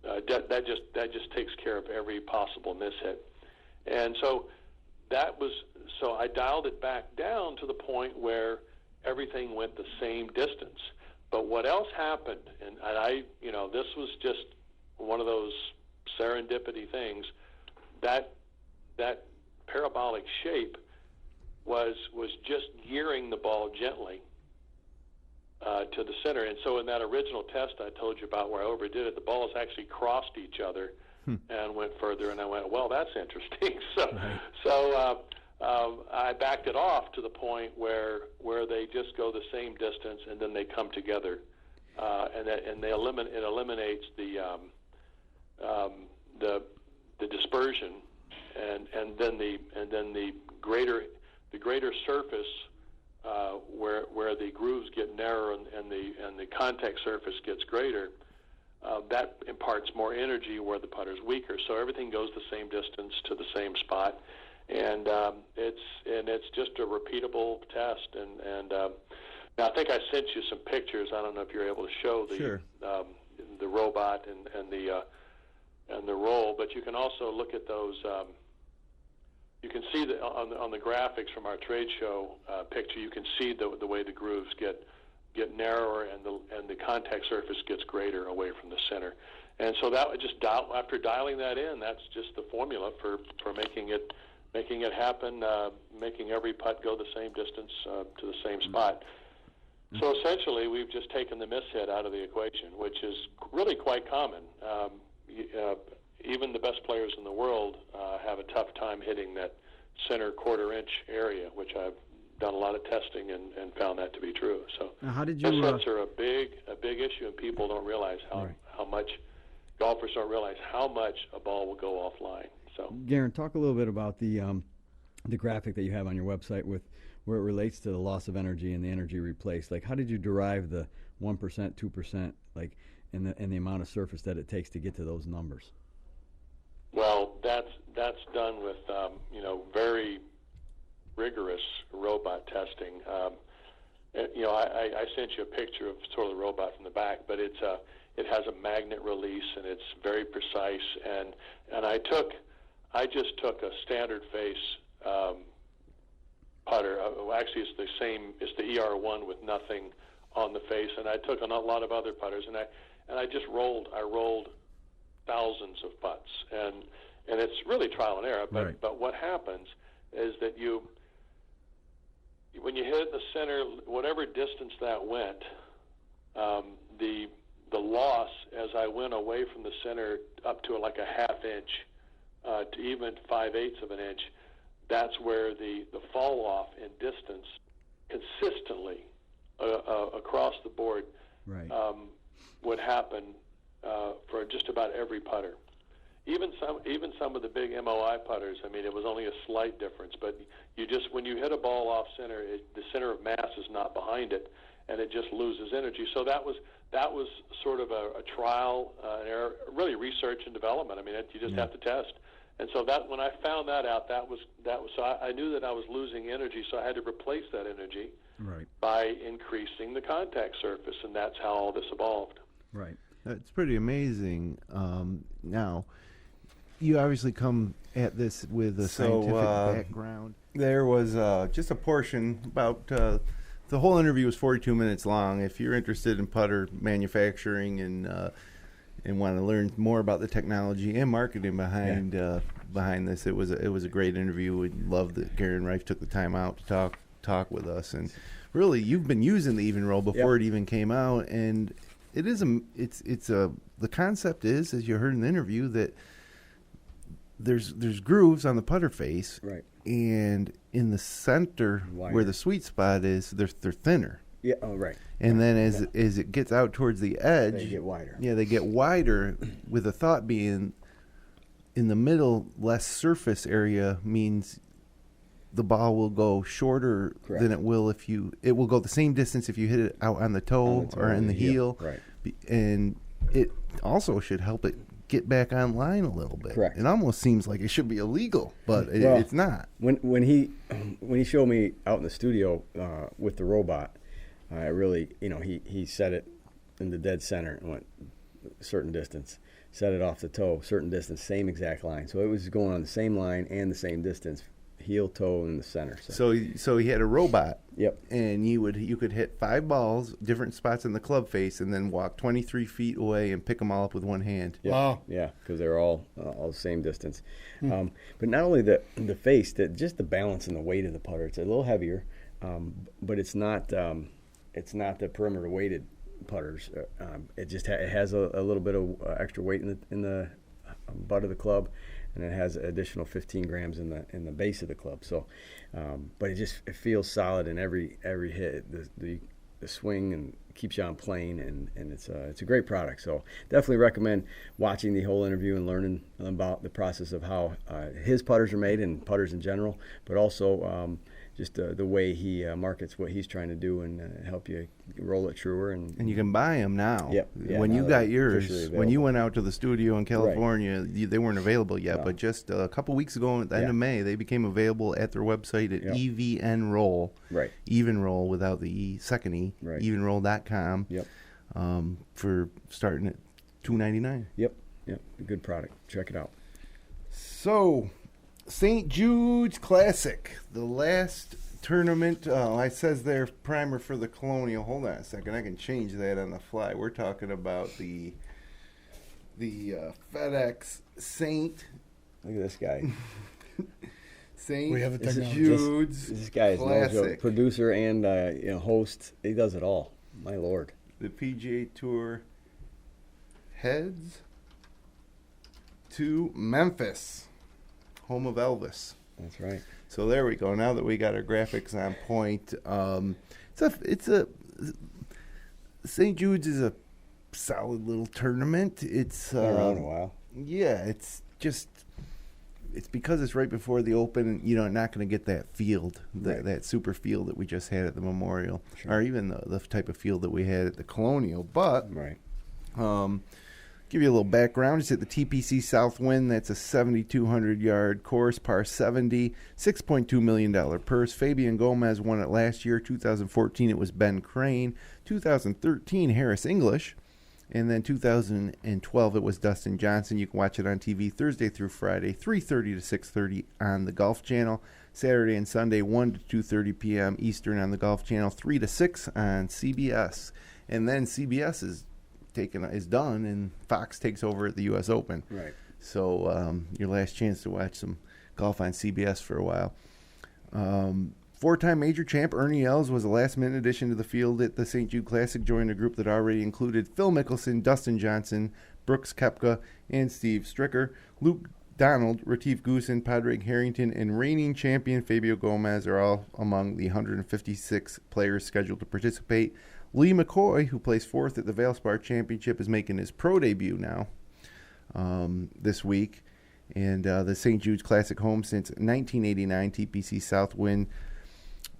that just takes care of every possible miss hit. And so I dialed it back down to the point where everything went the same distance. But what else happened, and I this was just one of those serendipity things, that parabolic shape was just gearing the ball gently to the center. And so in that original test I told you about where I overdid it, the balls actually crossed each other and went further, and I went, well, that's interesting. So I backed it off to the point where they just go the same distance, and then they come together, and it eliminates the dispersion, and then the greater surface where the grooves get narrower and the contact surface gets greater. That imparts more energy where the putter's weaker. So everything goes the same distance to the same spot, and it's just a repeatable test. And now I think I sent you some pictures. I don't know if you're able to show the robot and the roll, but you can also look at those. You can see that on the graphics from our trade show picture. You can see the way the grooves get narrower and the contact surface gets greater away from the center. And so that would just after dialing that in, that's just the formula for making it happen, making every putt go the same distance to the same spot. So essentially, we've just taken the miss hit out of the equation, which is really quite common. Even the best players in the world have a tough time hitting that center quarter-inch area, which I've done a lot of testing and found that to be true. So now, how did you? Miss hits are a big issue, and people don't realize how much golfers don't realize how much a ball will go offline. So, Guerin, talk a little bit about the graphic that you have on your website with where it relates to the loss of energy and the energy replaced. Like, how did you derive the 1%, 2%, like, and the amount of surface that it takes to get to those numbers? Well, that's done with very rigorous robot testing. I sent you a picture of sort of the robot from the back, but it has a magnet release and it's very precise. And I just took a standard face putter. Actually, it's the ER1 with nothing on the face, and I took a lot of other putters, and I just rolled thousands of putts, and it's really trial and error. But what happens is that when you hit the center, whatever distance that went, the loss as I went away from the center up to like a half inch to even 5/8 of an inch, that's where the fall off in distance consistently across the board would happen for just about every putter. Even some of the big MOI putters, I mean, it was only a slight difference, but when you hit a ball off center, the center of mass is not behind it, and it just loses energy. So that was sort of a trial and error, really research and development. I mean, you just have to test. And so that when I found that out, that was so I knew that I was losing energy, so I had to replace that energy by increasing the contact surface, and that's how all this evolved. Right. It's pretty amazing. Now, you obviously come at this with a scientific background. There was just a portion about the whole interview was 42 minutes long. If you're interested in putter manufacturing and want to learn more about the technology and marketing behind this, it was a great interview. We love that Guerin Rife took the time out to talk with us. And really, you've been using the Evnroll before it even came out, and the concept is, as you heard in the interview, that there's grooves on the putter face, and in the center where the sweet spot is, they're thinner. Yeah. Oh, right. And then as it gets out towards the edge, they get wider. Yeah, they get wider. With the thought being, in the middle, less surface area means the ball will go shorter than it will it will go the same distance if you hit it out on the toe or in the heel. Right. And it also should help it get back online a little bit. Correct. It almost seems like it should be illegal, but it's not. When he showed me out in the studio with the robot, I really, he set it in the dead center and went a certain distance, set it off the toe, certain distance, same exact line. So it was going on the same line and the same distance, heel, toe, in the center. So he had a robot. Yep. And you could hit 5 balls, different spots in the club face, and then walk 23 feet away and pick them all up with one hand. Yep. Wow. Yeah, because they're all the same distance. But not only the face, just the balance and the weight of the putter. It's a little heavier, but it's not the perimeter weighted putters. It has a little bit of extra weight in the butt of the club, and it has additional 15 grams in the base of the club. So, but it feels solid in every hit. The swing and keeps you on plane, and it's a great product. So definitely recommend watching the whole interview and learning about the process of how his putters are made and putters in general, but also just the way he markets what he's trying to do and help you roll it truer. And you can buy them now. Yep. When you got yours, when you went out to the studio in California, they weren't available yet. No. But just a couple weeks ago, at the end of May, they became available at their website at Evnroll. Right. Evnroll without the second E. Right. Evnroll.com. Yep. For starting at $2.99. Yep. Good product. Check it out. So, St. Jude's Classic, the last tournament. It says there primer for the Colonial. Hold on a second, I can change that on the fly. We're talking about the FedEx Saint. Look at this guy. We have a technology. Jude's this guy is no joke. Producer and host. He does it all. My Lord. The PGA Tour heads to Memphis, home of Elvis. That's right. So there we go. Now that we got our graphics on point, St. Jude's is a solid little tournament. It's been around a while. Yeah, it's because it's right before the Open. Not going to get that field, that super field that we just had at the Memorial, or even the type of field that we had at the Colonial. But give you a little background. It's at the TPC Southwind. That's a 7,200-yard course, par 70, $6.2 million purse. Fabian Gomez won it last year. 2014, it was Ben Crane. 2013, Harris English. And then 2012, it was Dustin Johnson. You can watch it on TV Thursday through Friday, 3:30 to 6:30 on the Golf Channel. Saturday and Sunday, 1 to 2:30 p.m. Eastern on the Golf Channel, 3 to 6 on CBS. And then CBS is done, and Fox takes over at the U.S. Open. Right. So your last chance to watch some golf on CBS for a while. Four-time major champ Ernie Els was a last-minute addition to the field at the St. Jude Classic, joined a group that already included Phil Mickelson, Dustin Johnson, Brooks Koepka, and Steve Stricker. Luke Donald, Retief Goosen, Padraig Harrington, and reigning champion Fabio Gomez are all among the 156 players scheduled to participate. Lee McCoy, who placed fourth at the Valspar Championship, is making his pro debut now this week. And the St. Jude's Classic home since 1989, TPC Southwind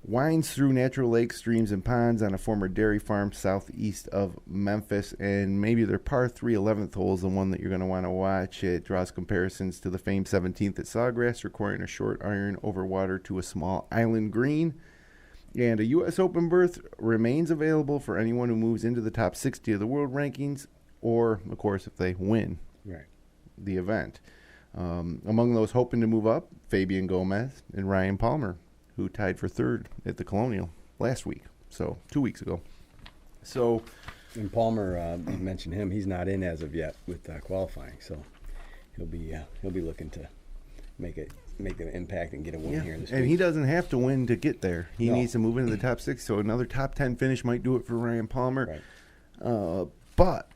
winds through natural lakes, streams, and ponds on a former dairy farm southeast of Memphis. And maybe their par 3 11th hole is the one that you're going to want to watch. It draws comparisons to the famed 17th at Sawgrass, requiring a short iron over water to a small island green. And a U.S. Open berth remains available for anyone who moves into the top 60 of the world rankings, or, of course, if they win the event. Among those hoping to move up, Fabian Gomez and Ryan Palmer, who tied for third at the Colonial last week, so 2 weeks ago. So, and Palmer, you mentioned him. He's not in as of yet with qualifying, so he'll be looking to make an impact and get a win here this week. And he doesn't have to win to get there. He needs to move into the top 6. So another top 10 finish might do it for Ryan Palmer. Right. But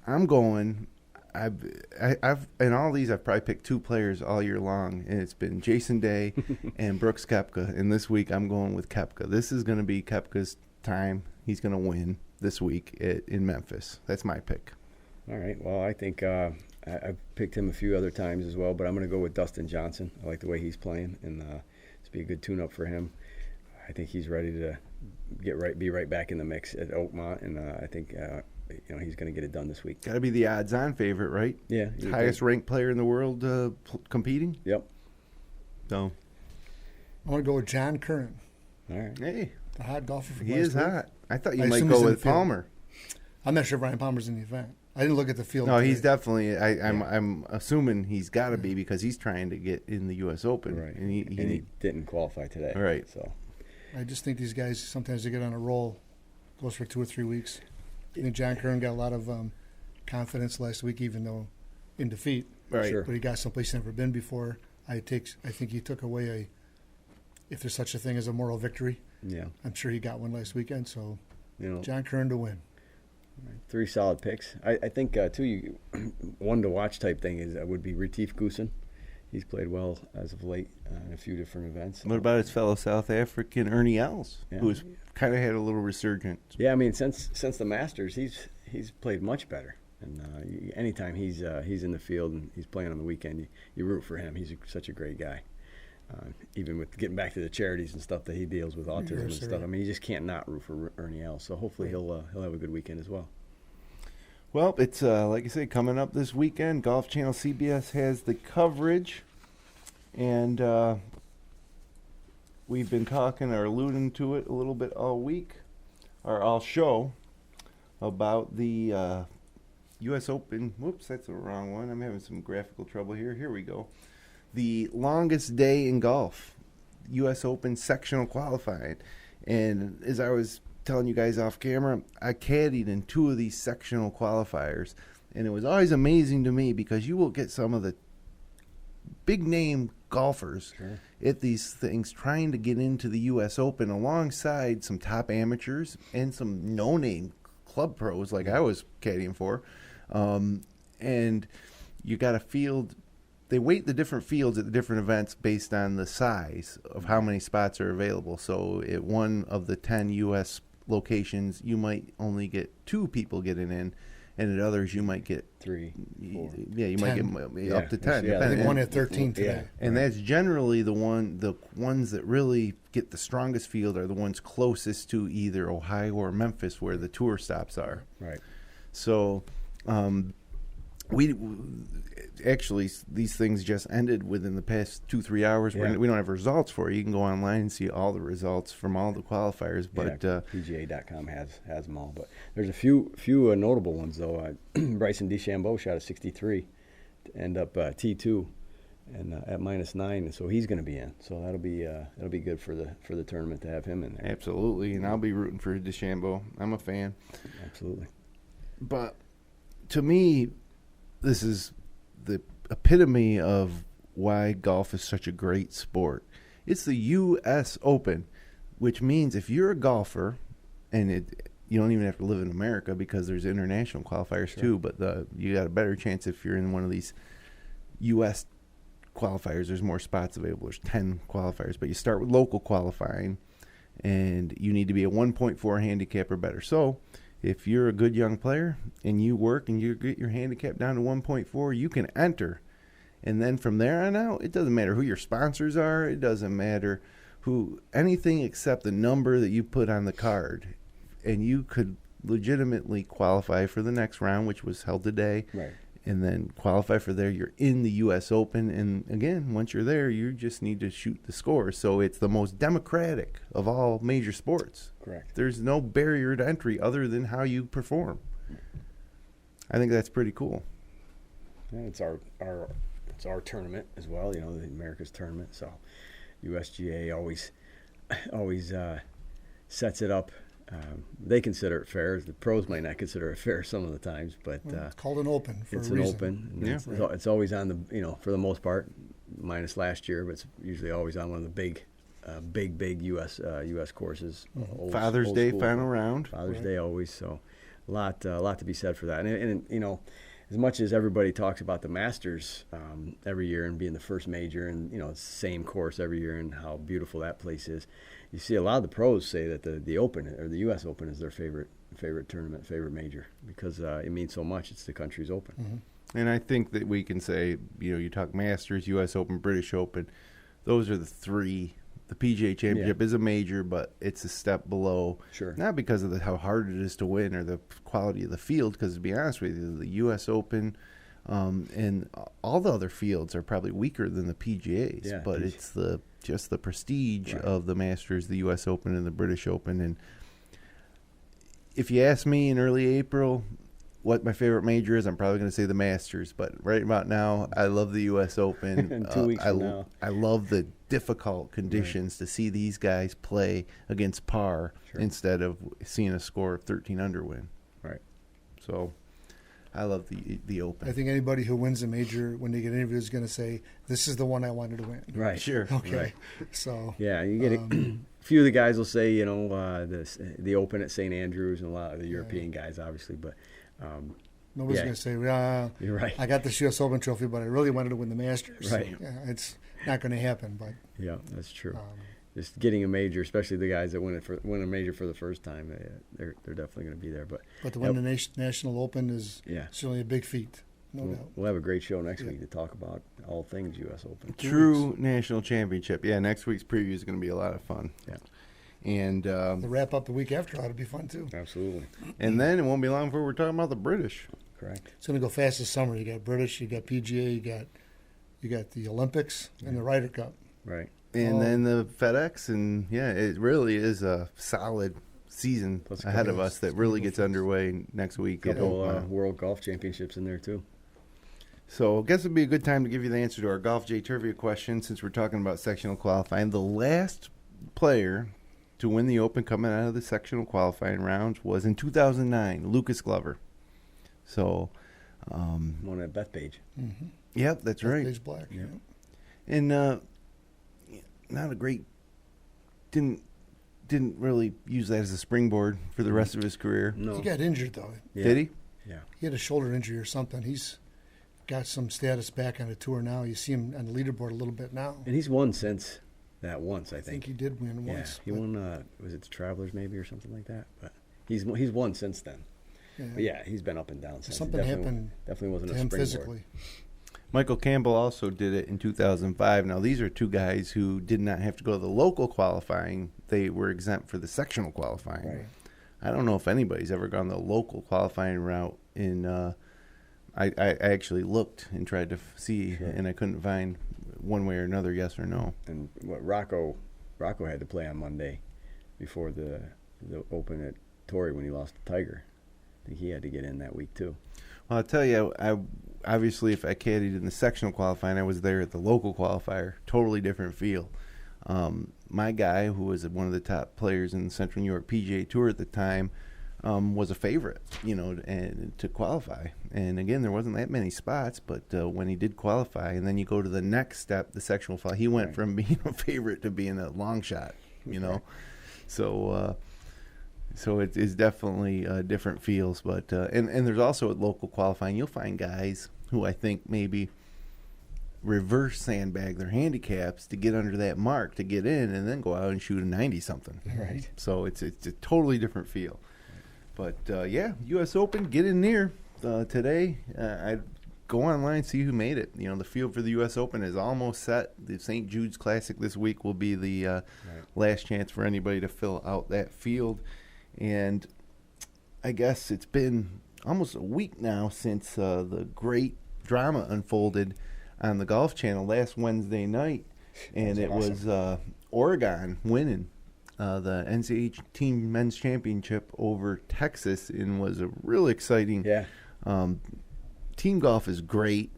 I'm going. I've in all these I've probably picked 2 players all year long, and it's been Jason Day and Brooks Koepka. And this week I'm going with Koepka. This is going to be Koepka's time. He's going to win this week in Memphis. That's my pick. All right. Well, I think I've picked him a few other times as well, but I'm going to go with Dustin Johnson. I like the way he's playing, and it's be a good tune-up for him. I think he's ready to be right back in the mix at Oakmont, and I think he's going to get it done this week. Got to be the odds-on favorite, right? Yeah. Highest-ranked player in the world competing? Yep. So I want to go with John Curran. All right. Hey. The hot golfer from He last is week. hot. I thought you might go with Palmer. I'm not sure if Ryan Palmer's in the event. I didn't look at the field. No, he's definitely. I'm assuming he's got to be because he's trying to get in the U.S. Open, right? And he didn't qualify today, right? So I just think these guys sometimes they get on a roll, goes for 2 or 3 weeks. I think John Curran got a lot of confidence last week, even though in defeat, right? Sure. But he got someplace he's never been before. I think he took away if there's such a thing as a moral victory. Yeah, I'm sure he got one last weekend. So John Curran to win. 3 solid picks. I think too. One to watch type thing would be Retief Goosen. He's played well as of late in a few different events. What about his fellow South African Ernie Els, who's kind of had a little resurgence? Yeah, I mean since the Masters, he's played much better. And anytime he's in the field and he's playing on the weekend, you root for him. He's such a great guy. Even with getting back to the charities and stuff that he deals with, autism and stuff. I mean, you just can't not root for Ernie Els. So hopefully he'll have a good weekend as well. Well, it's like I say, coming up this weekend. Golf Channel CBS has the coverage, and we've been talking or alluding to it a little bit all week, or all show, about the U.S. Open. Whoops, that's the wrong one. I'm having some graphical trouble here. Here we go. The longest day in golf, U.S. Open sectional qualifying. And as I was telling you guys off camera, I caddied in 2 of these sectional qualifiers. And it was always amazing to me because you will get some of the big-name golfers at these things trying to get into the U.S. Open alongside some top amateurs and some no-name club pros like I was caddying for. And you got a field. They weight the different fields at the different events based on the size of how many spots are available. So at one of the 10 U.S. locations, you might only get 2 people getting in, and at others you might get 3, 4. Yeah, you 10. Might get up to 10. Yeah, I think one at 13 today. Yeah. And that's generally the ones that really get the strongest field are the ones closest to either Ohio or Memphis, where the tour stops are. Right. So, we actually, these things just ended within the past 2-3 hours. Yeah. We don't have results for you. You can go online and see all the results from all the qualifiers. But PGA.com has them all. But there's a few notable ones though. Bryson DeChambeau shot a 63 to end up T2 and at -9, so he's going to be in. So that'll be good for the tournament to have him in there. Absolutely, and I'll be rooting for DeChambeau. I'm a fan. Absolutely. But to me, this is the epitome of why golf is such a great sport. It's the U.S. Open, which means if you're a golfer, and you don't even have to live in America because there's international qualifiers too, but you got a better chance if you're in one of these U.S. qualifiers. There's more spots available. There's 10 qualifiers, but you start with local qualifying, and you need to be a 1.4 handicap or better. So if you're a good young player and you work and you get your handicap down to 1.4, you can enter. And then from there on out, it doesn't matter who your sponsors are. It doesn't matter anything except the number that you put on the card. And you could legitimately qualify for the next round, which was held today. Right. And then qualify for there. You're in the U.S. Open. And again, once you're there, you just need to shoot the score. So it's the most democratic of all major sports. Correct. There's no barrier to entry other than how you perform. I think that's pretty cool. And it's our tournament as well, the America's tournament. So USGA always sets it up. They consider it fair. The pros might not consider it fair some of the times, but it's called an open for it's a an reason. open. Yeah. It's always on the for the most part, minus last year, but it's usually always on one of the big U.S. courses. Father's Day final round. Father's Day always. So a lot to be said for that. And as much as everybody talks about the Masters every year and being the first major and same course every year and how beautiful that place is, you see a lot of the pros say that the Open or the U.S. Open is their favorite tournament, favorite major, because it means so much. It's the country's Open. Mm-hmm. And I think that we can say, you talk Masters, U.S. Open, British Open, those are the three. The PGA Championship is a major, but it's a step below. Sure. Not because of how hard it is to win or the quality of the field, because to be honest with you, the U.S. Open and all the other fields are probably weaker than the PGAs. Yeah, but it's just the prestige of the Masters, the U.S. Open, and the British Open. And if you ask me in early April what my favorite major is, I'm probably going to say the Masters. But right about now, I love the U.S. Open. And 2 weeks from now. I love the difficult conditions to see these guys play against par instead of seeing a score of 13 under win. Right. So I love the Open. I think anybody who wins a major, when they get interviewed, is going to say, "This is the one I wanted to win." Right. Sure. Okay. Right. So yeah, you get a few of the guys will say, the Open at St. Andrews, and a lot of the European guys, obviously, but. Nobody's going to say, you're right. I got this U.S. Open trophy, but I really wanted to win the Masters. Right. So, it's not going to happen. But yeah, that's true. Just getting a major, especially the guys that win a major for the first time, they're definitely going to be there. But to win the National Open is certainly a big feat, no doubt. We'll have a great show next week to talk about all things U.S. Open. True national championship. Yeah, next week's preview is going to be a lot of fun. Yeah. And the wrap up the week after ought to be fun too. Absolutely. And then it won't be long before we're talking about the British. Correct. It's going to go fast this summer. You got British, you got PGA, you got the Olympics and the Ryder Cup. Right. And then the FedEx, and it really is a solid season ahead of us that really gets underway next week. Couple World Golf Championships in there too. So I guess it'd be a good time to give you the answer to our Golf J trivia question, since we're talking about sectional qualifying. The last player to win the Open coming out of the sectional qualifying rounds was in 2009, Lucas Glover. So, one at Bethpage. Mm-hmm. Yep, that's right. Bethpage Black. Yeah. And not a great, didn't really use that as a springboard for the rest of his career. No. He got injured, though. Yeah. Did he? Yeah. He had a shoulder injury or something. He's got some status back on the tour now. You see him on the leaderboard a little bit now. And he's won since that once, I think. I think he did win once. He won, was it the Travelers maybe or something like that? But he's won since then. Yeah. But yeah, he's been up and down since. Something happened definitely wasn't to a him springboard. physically. Michael Campbell also did it in 2005. Now, these are two guys who did not have to go to the local qualifying. They were exempt for the sectional qualifying. Right. I don't know if anybody's ever gone the local qualifying route. I actually looked and tried to see, and I couldn't find one way or another, yes or no. And what Rocco had to play on Monday before the Open at Torrey when he lost to Tiger. I think he had to get in that week too. Well, I'll tell you, obviously, if I caddied in the sectional qualifying, I was there at the local qualifier. Totally different feel. My guy, who was one of the top players in the Central New York PGA Tour at the time, was a favorite, and to qualify. And again, there wasn't that many spots, but when he did qualify, and then you go to the next step, the sectional qualifying, he went from being a favorite to being a long shot, So it is definitely different feels, but and there's also at local qualifying, you'll find guys who I think maybe reverse sandbag their handicaps to get under that mark to get in, and then go out and shoot a 90-something. Right. So it's a totally different feel. But yeah, U.S. Open, get in there today. I go online, see who made it. The field for the U.S. Open is almost set. The St. Jude's Classic this week will be the last chance for anybody to fill out that field. And I guess it's been almost a week now since the great drama unfolded on the Golf Channel last Wednesday night. And it was Oregon winning the NCAA Team Men's Championship over Texas, and was a really exciting. Yeah. Team golf is great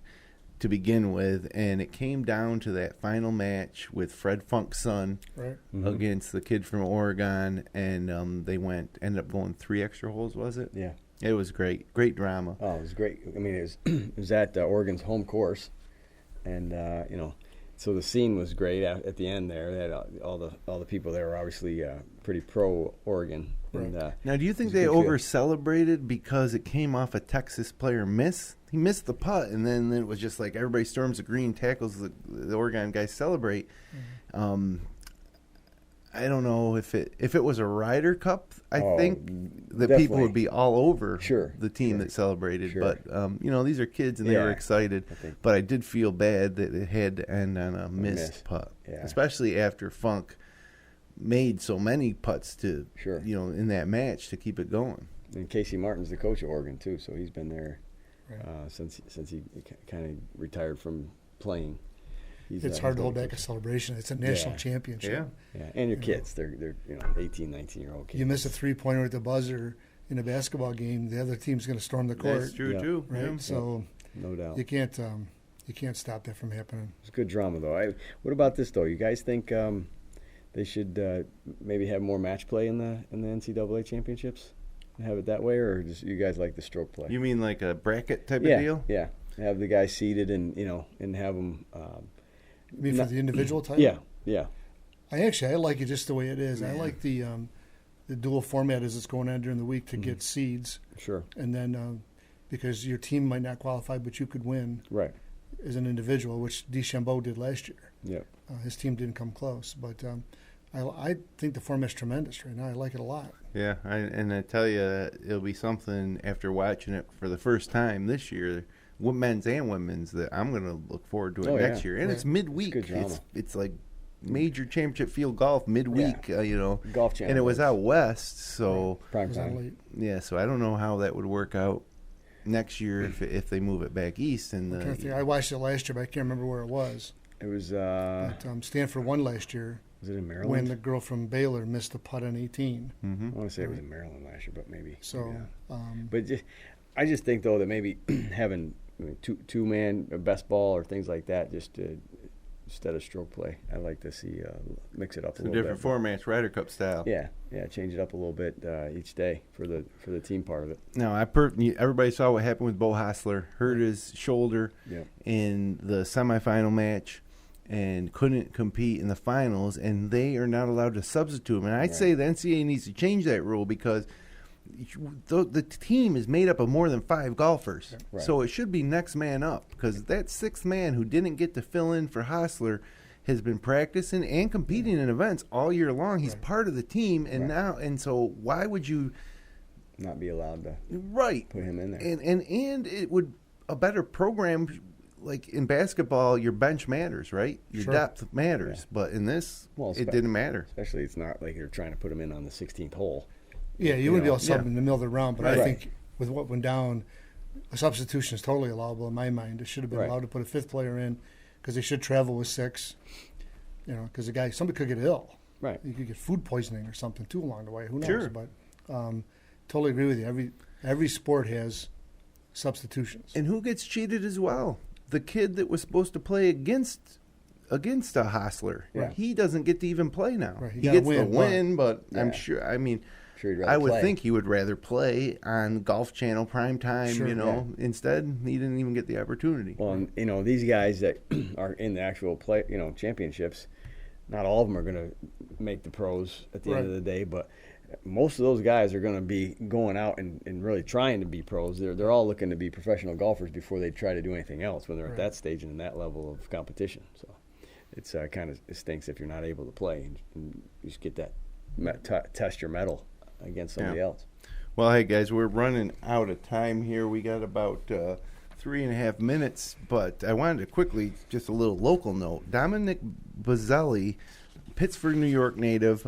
to begin with, and it came down to that final match with Fred Funk's son against the kid from Oregon, and they ended up going 3 extra holes, was it? Yeah. It was great great-drama. Oh, it was great. I mean, it was at Oregon's home course, and so the scene was great at the end there. They had all the people there were obviously pretty pro Oregon. Right. And, now, do you think they over-celebrated because it came off a Texas player miss? He missed the putt, and then it was just like everybody storms the green, tackles the Oregon guys, celebrate. Mm-hmm. I don't know if it was a Ryder Cup. I think that definitely. People would be all over the team that celebrated. Sure. But these are kids and they were excited. But I did feel bad that it had to end on a missed putt, especially after Funk made so many putts to in that match to keep it going. And Casey Martin's the coach of Oregon too, so he's been there since he kind of retired from playing. It's hard to hold back a celebration. It's a national championship. Yeah, and your kids, they're 18, 19-year-old kids. You miss a 3-pointer at the buzzer in a basketball game, the other team's going to storm the court. That's true too, right? Yeah. So no doubt you can't stop that from happening. It's good drama though. What about this though? You guys think they should maybe have more match play in the NCAA championships? Have it that way, or just you guys like the stroke play? You mean like a bracket type of deal? Yeah, have the guys seated and and have them. You mean for the individual title? Yeah. I like it just the way it is. I like the dual format as it's going on during the week to get seeds. Sure. And then because your team might not qualify, but you could win as an individual, which DeChambeau did last year. Yeah. His team didn't come close, but I think the format's tremendous right now. I like it a lot. Yeah, and I tell you, it'll be something after watching it for the first time this year, men's and women's, that I'm going to look forward to it next year. And it's midweek. It's like major championship field golf midweek, Golf Channel. And it was out west, so prime time. Yeah, so I don't know how that would work out next year if they move it back east. And I watched it last year, but I can't remember where it was. It was Stanford won last year. Was it in Maryland? When the girl from Baylor missed the putt on 18. Mm-hmm. I want to say it was in Maryland last year, but maybe. So, but I just think though that maybe having two-man best ball or things like that, just instead of stroke play, I like to see mix it up a little bit. Different formats, Ryder Cup style. Yeah, change it up a little bit each day for the team part of it. Now, everybody saw what happened with Bo Hostler, hurt his shoulder in the semifinal match. and couldn't compete in the finals, and they are not allowed to substitute them. And I'd say the NCAA needs to change that rule because the team is made up of more than 5 golfers. Right. So it should be next man up, because that 6th man who didn't get to fill in for Hostler has been practicing and competing in events all year long. He's part of the team, and so why would you not be allowed to put him in there? And it would a better program. Like in basketball, your bench matters, right? Your depth matters. But in this, it didn't matter. Especially, it's not like you're trying to put him in on the 16th hole. Yeah, you wouldn't be able to sub in the middle of the round. But I think with what went down, a substitution is totally allowable in my mind. It should have been allowed to put a 5th player in, because they should travel with 6. Because somebody could get ill. Right. You could get food poisoning or something too along the way. Who knows? Sure. But totally agree with you. Every sport has substitutions. And who gets cheated as well? The kid that was supposed to play against a Hostler. Yeah. He doesn't get to even play now. Right. He gets the win, but I'm sure. I mean, I would think he would rather play on Golf Channel primetime. Instead he didn't even get the opportunity. Well, and, these guys that are in the actual championships, not all of them are going to make the pros at the end of the day, but most of those guys are going to be going out and really trying to be pros. They're all looking to be professional golfers before they try to do anything else when they're at that stage and in that level of competition. So it's kind of, it stinks if you're not able to play and you just get that test your mettle against somebody else. Well, hey guys, we're running out of time here. We got about 3.5 minutes, but I wanted to quickly, just a little local note. Dominic Bazzelli, Pittsburgh, New York native,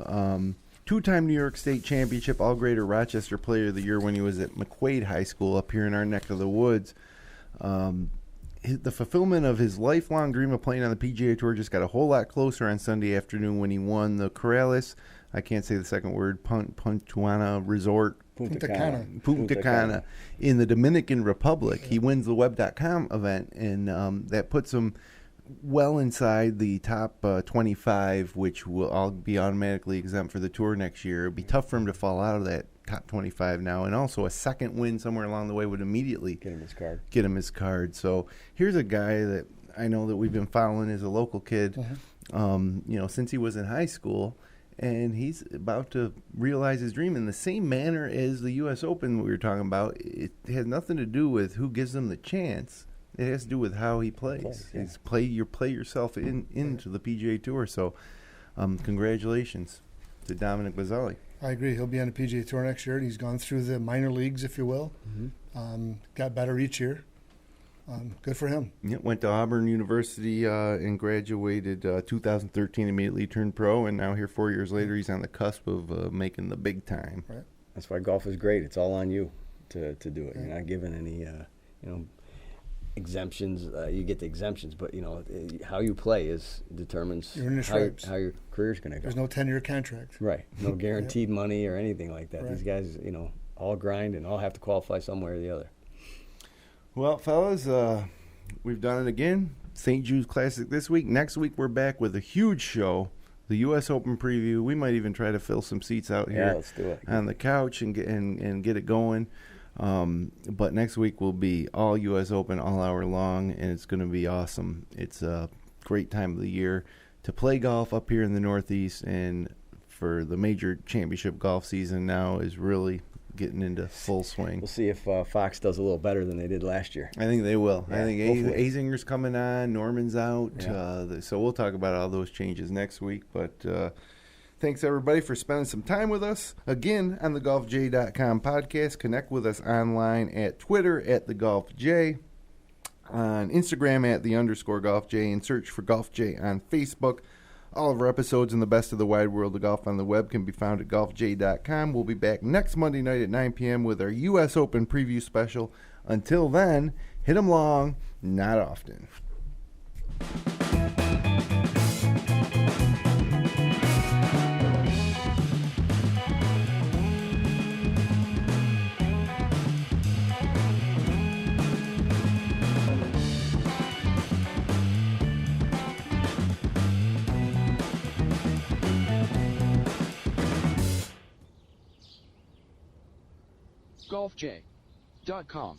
2-time New York State Championship All-Grader Rochester Player of the Year when he was at McQuaid High School up here in our neck of the woods. The fulfillment of his lifelong dream of playing on the PGA Tour just got a whole lot closer on Sunday afternoon when he won the Corrales, I can't say the second word, Punta Resort. Punta Cana in the Dominican Republic. He wins the Web.com event, and that puts him well inside the top 25, which will all be automatically exempt for the tour next year. It'd be tough for him to fall out of that top 25 now, and also a second win somewhere along the way would immediately get him his card. So here's a guy that I know that we've been following as a local kid, since he was in high school, and he's about to realize his dream in the same manner as the U.S. Open we were talking about. It has nothing to do with who gives him the chance. It has to do with how he plays. It's play yourself into the PGA Tour. So, congratulations to Dominic Bazzelli. I agree. He'll be on the PGA Tour next year. He's gone through the minor leagues, if you will. Got better each year. Good for him. Yeah, went to Auburn University and graduated 2013. Immediately turned pro, and now here 4 years later, he's on the cusp of making the big time. Right. That's why golf is great. It's all on you to do it. You're not given any exemptions. You get the exemptions, but how you play determines how your career's going to go. There's no 10-year contract. Right. No guaranteed money or anything like that. Right. These guys, all grind and all have to qualify some way or the other. Well, fellas, we've done it again. St. Jude's Classic this week. Next week we're back with a huge show, the U.S. Open preview. We might even try to fill some seats out here let's do it. On the couch and get it going. But next week will be all U.S. Open all hour long, and it's going to be awesome. It's a great time of the year to play golf up here in the Northeast, and for the major championship golf season now is really getting into full swing. We'll see if Fox does a little better than they did last year. I think they will. Yeah, I think Azinger's coming on, Norman's out, so we'll talk about all those changes next week, but thanks, everybody, for spending some time with us. Again, on the GolfJ.com podcast. Connect with us online at Twitter at @TheGolfJ, on Instagram at @the_GolfJ, and search for GolfJ on Facebook. All of our episodes and the best of the wide world of golf on the web can be found at GolfJ.com. We'll be back next Monday night at 9 p.m. with our U.S. Open preview special. Until then, hit 'em long, not often. GolfJ.com